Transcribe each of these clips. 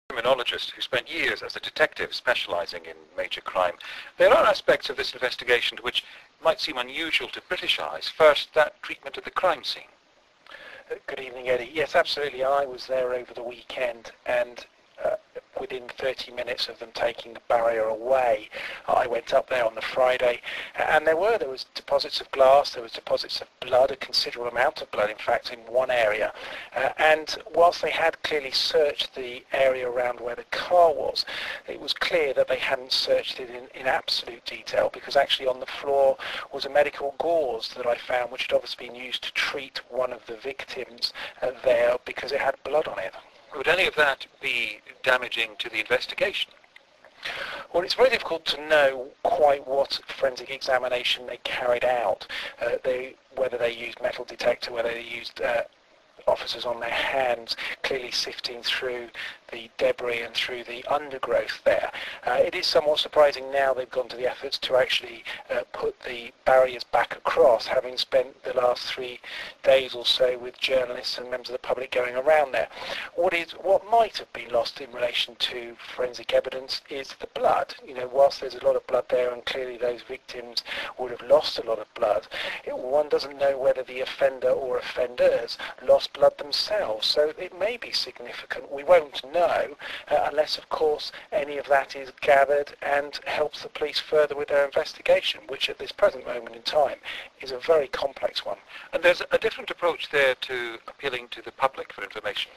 Criminologist who spent years as a detective specialising in major crime. There are aspects of this investigation which might seem unusual to British eyes. First, that treatment of the crime scene. Good evening, Eddie. Yes, absolutely. I was there over the weekend, and within 30 minutes of them taking the barrier away, I went up there on the Friday, and there was deposits of glass, there was deposits of blood, a considerable amount of blood, in fact, in one area. And whilst they had clearly searched the area around where the car was, it was clear that they hadn't searched it in absolute detail, because actually on the floor was a medical gauze that I found, which had obviously been used to treat one of the victims there because it had blood on it. Would any of that be damaging to the investigation? Well, it's very difficult to know quite what forensic examination they carried out, whether they used metal detector, whether they used officers on their hands, clearly sifting through the debris and through the undergrowth there. It is somewhat surprising now they've gone to the efforts to actually put the barriers back across, having spent the last 3 days or so with journalists and members of the public going around there. What might have been lost in relation to forensic evidence is the blood. You know, whilst there's a lot of blood there and clearly those victims would have lost a lot of blood, one doesn't know whether the offender or offenders lost blood themselves, so it may be significant. We won't know unless, of course, any of that is gathered and helps the police further with their investigation, which at this present moment in time is a very complex one. And there's a different approach there to appealing to the public for information.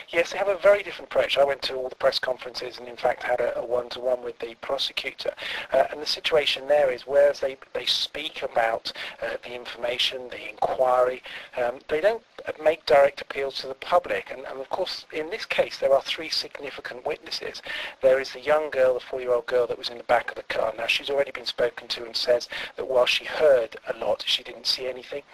Yes, they have a very different approach. I went to all the press conferences and in fact had a one-to-one with the prosecutor. And the situation there is, whereas they speak about the information, the inquiry, they don't make direct appeals to the public. And of course, in this case, there are 3 significant witnesses. There is the young girl, the 4-year-old girl that was in the back of the car. Now, she's already been spoken to and says that while she heard a lot, she didn't see anything.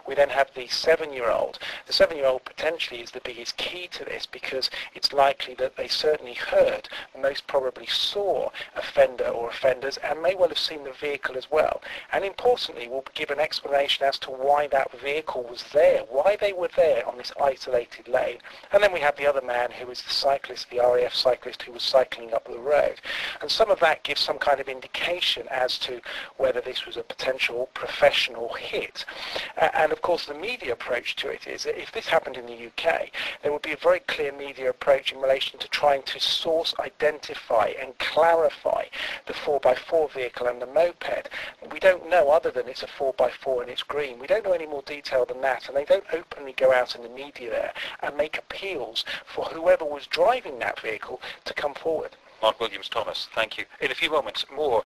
We then have the 7-year-old. The 7-year-old potentially is the biggest key to this, because it's likely that they certainly heard, most probably saw offender or offenders, and may well have seen the vehicle as well. And importantly, will give an explanation as to why that vehicle was there, why they were there on this isolated lane. And then we have the other man, who is the cyclist, the RAF cyclist, who was cycling up the road. And some of that gives some kind of indication as to whether this was a potential professional hit. And of course, the media approach to it is that if this happened in the UK, there would be a very clear media approach in relation to trying to source, identify and clarify the 4x4 vehicle and the moped. We don't know, other than it's a 4x4 and it's green, we don't know any more detail than that, and they don't openly go out in the media there and make appeals for whoever was driving that vehicle to come forward. Mark Williams-Thomas, thank you. In a few moments, more